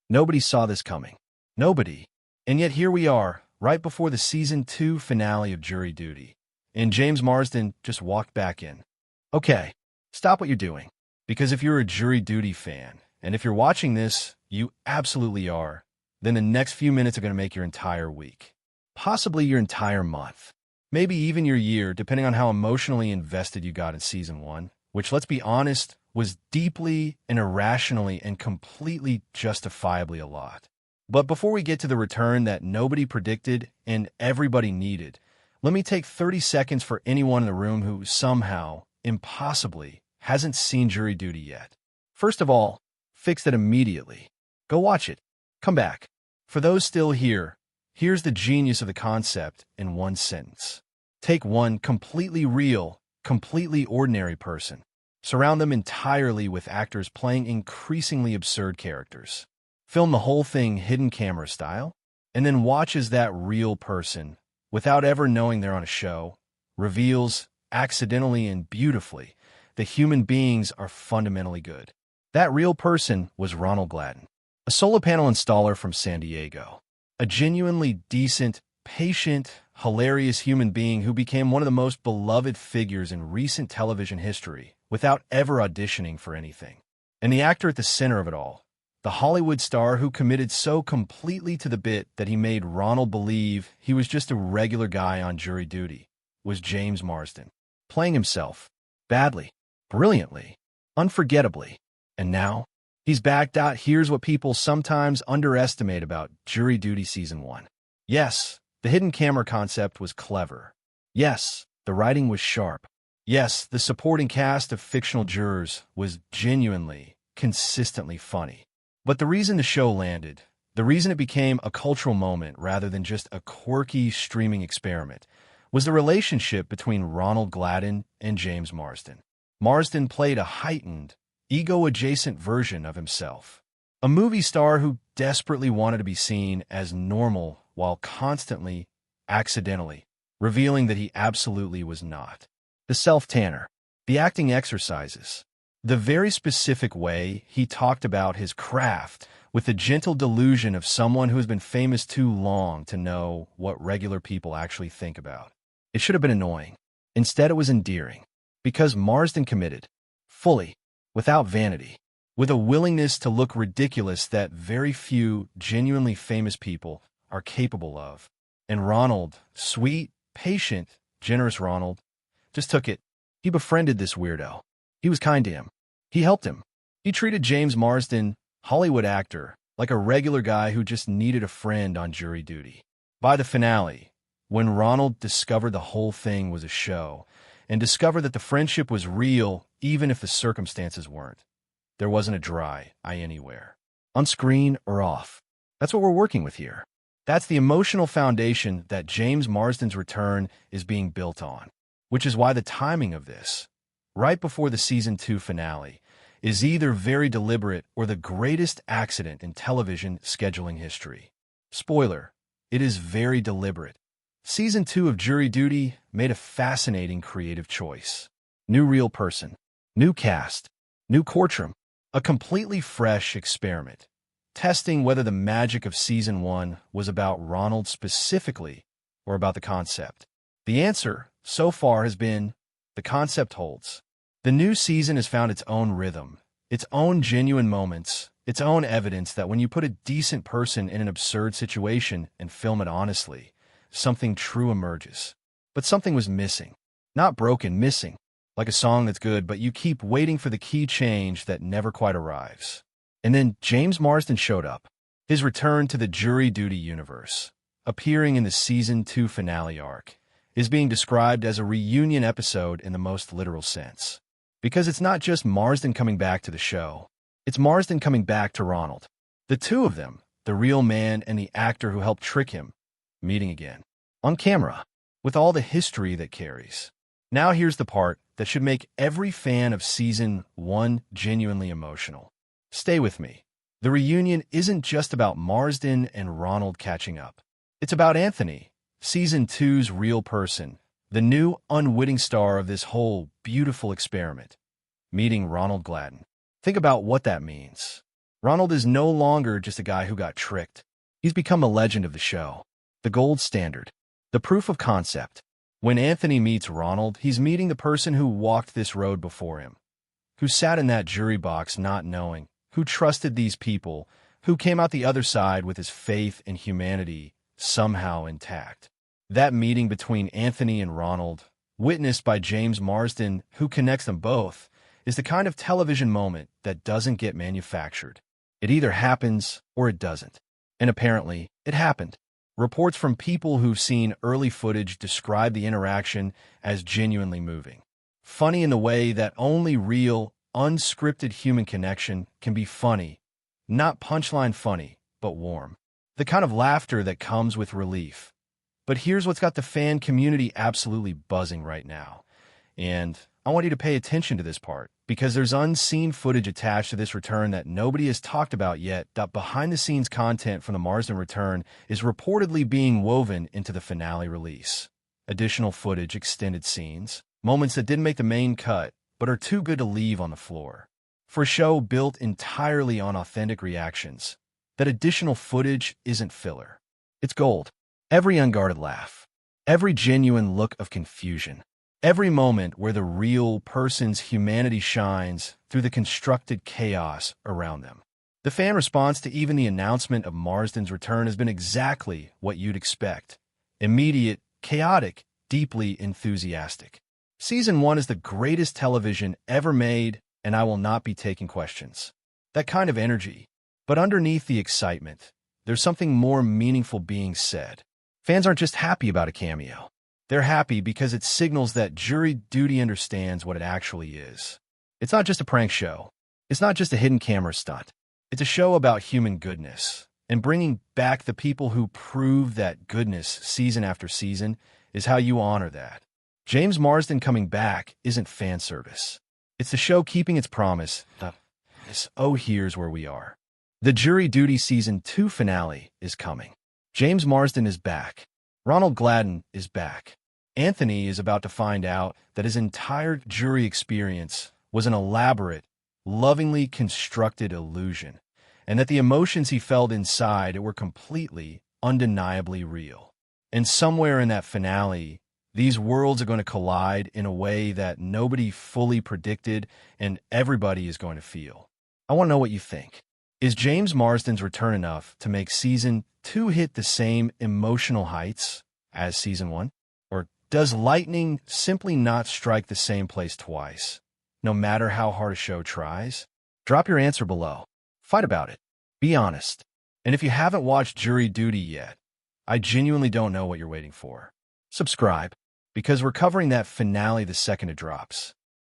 Nobody saw this coming. Nobody. And yet here we are, right before the Season 2 finale of Jury Duty. And James Marsden just walked back in. Okay, stop what you're doing. Because if you're a Jury Duty fan, and if you're watching this, you absolutely are, then the next few minutes are going to make your entire week. Possibly your entire month. Maybe even your year, depending on how emotionally invested you got in Season 1, which, let's be honest, was deeply and irrationally and completely justifiably a lot. But before we get to the return that nobody predicted and everybody needed, let me take 30 seconds for anyone in the room who somehow, impossibly, hasn't seen Jury Duty yet. First of all, fix that immediately. Go watch it. Come back. For those still here, here's the genius of the concept in one sentence. Take one completely real, completely ordinary person. Surround them entirely with actors playing increasingly absurd characters. Film the whole thing hidden camera style, and then watch as that real person, without ever knowing they're on a show, reveals, accidentally and beautifully, that human beings are fundamentally good. That real person was Ronald Gladden, a solar panel installer from San Diego. A genuinely decent, patient, hilarious human being who became one of the most beloved figures in recent television history without ever auditioning for anything. And the actor at the center of it all, the Hollywood star who committed so completely to the bit that he made Ronald believe he was just a regular guy on Jury Duty, was James Marsden, playing himself, badly, brilliantly, unforgettably. And now, he's backed out. Here's what people sometimes underestimate about Jury Duty Season 1. Yes, the hidden camera concept was clever. Yes, the writing was sharp. Yes, the supporting cast of fictional jurors was genuinely, consistently funny. But the reason the show landed, the reason it became a cultural moment rather than just a quirky streaming experiment, was the relationship between Ronald Gladden and James Marsden. Marsden played a heightened, ego-adjacent version of himself. A movie star who desperately wanted to be seen as normal while constantly, accidentally, revealing that he absolutely was not. The self-tanner, the acting exercises, the very specific way he talked about his craft with the gentle delusion of someone who has been famous too long to know what regular people actually think about. It should have been annoying. Instead, it was endearing. Because Marsden committed, fully, without vanity, with a willingness to look ridiculous that very few genuinely famous people are capable of. And Ronald, sweet, patient, generous Ronald, just took it. He befriended this weirdo. He was kind to him. He helped him. He treated James Marsden, Hollywood actor, like a regular guy who just needed a friend on Jury Duty. By the finale, when Ronald discovered the whole thing was a show, and discovered that the friendship was real even if the circumstances weren't, there wasn't a dry eye anywhere. On screen or off. That's what we're working with here. That's the emotional foundation that James Marsden's return is being built on. Which is why the timing of this, right before the Season 2 finale, is either very deliberate or the greatest accident in television scheduling history. Spoiler, it is very deliberate. Season 2 of Jury Duty made a fascinating creative choice. New real person, new cast, new courtroom, a completely fresh experiment, testing whether the magic of Season 1 was about Ronald specifically or about the concept. The answer, so far, has been, the concept holds. The new season has found its own rhythm, its own genuine moments, its own evidence that when you put a decent person in an absurd situation and film it honestly, something true emerges. But something was missing. Not broken, missing. Like a song that's good, but you keep waiting for the key change that never quite arrives. And then James Marsden showed up. His return to the Jury Duty universe, appearing in the Season 2 finale arc, is being described as a reunion episode in the most literal sense. Because it's not just Marsden coming back to the show, it's Marsden coming back to Ronald. The two of them, the real man and the actor who helped trick him, meeting again. On camera, with all the history that carries. Now here's the part that should make every fan of Season 1 genuinely emotional. Stay with me. The reunion isn't just about Marsden and Ronald catching up. It's about Anthony, Season 2's real person, the new unwitting star of this whole beautiful experiment, meeting Ronald Gladden. Think about what that means. Ronald is no longer just a guy who got tricked. He's become a legend of the show, the gold standard, the proof of concept. When Anthony meets Ronald, he's meeting the person who walked this road before him, who sat in that jury box not knowing, who trusted these people, who came out the other side with his faith and humanity somehow intact. That meeting between Anthony and Ronald, witnessed by James Marsden, who connects them both, is the kind of television moment that doesn't get manufactured. It either happens or it doesn't. And apparently, it happened. Reports from people who've seen early footage describe the interaction as genuinely moving. Funny in the way that only real, unscripted human connection can be funny. Not punchline funny, but warm. The kind of laughter that comes with relief. But here's what's got the fan community absolutely buzzing right now. And I want you to pay attention to this part, because there's unseen footage attached to this return that nobody has talked about yet. That behind-the-scenes content from the Marsden return is reportedly being woven into the finale release. Additional footage, extended scenes, moments that didn't make the main cut, but are too good to leave on the floor. For a show built entirely on authentic reactions, that additional footage isn't filler. It's gold. Every unguarded laugh, every genuine look of confusion, every moment where the real person's humanity shines through the constructed chaos around them. The fan response to even the announcement of Marsden's return has been exactly what you'd expect. Immediate, chaotic, deeply enthusiastic. Season 1 is the greatest television ever made, and I will not be taking questions. That kind of energy. But underneath the excitement, there's something more meaningful being said. Fans aren't just happy about a cameo. They're happy because it signals that Jury Duty understands what it actually is. It's not just a prank show. It's not just a hidden camera stunt. It's a show about human goodness, and bringing back the people who prove that goodness season after season is how you honor that. James Marsden coming back isn't fan service. It's the show keeping its promise. Here's where we are. The Jury Duty Season 2 finale is coming. James Marsden is back. Ronald Gladden is back. Anthony is about to find out that his entire jury experience was an elaborate, lovingly constructed illusion, and that the emotions he felt inside were completely, undeniably real. And somewhere in that finale, these worlds are going to collide in a way that nobody fully predicted and everybody is going to feel. I want to know what you think. Is James Marsden's return enough to make Season 2 hit the same emotional heights as Season 1? Or does lightning simply not strike the same place twice, no matter how hard a show tries? Drop your answer below. Fight about it. Be honest. And if you haven't watched Jury Duty yet, I genuinely don't know what you're waiting for. Subscribe, because we're covering that finale the second it drops.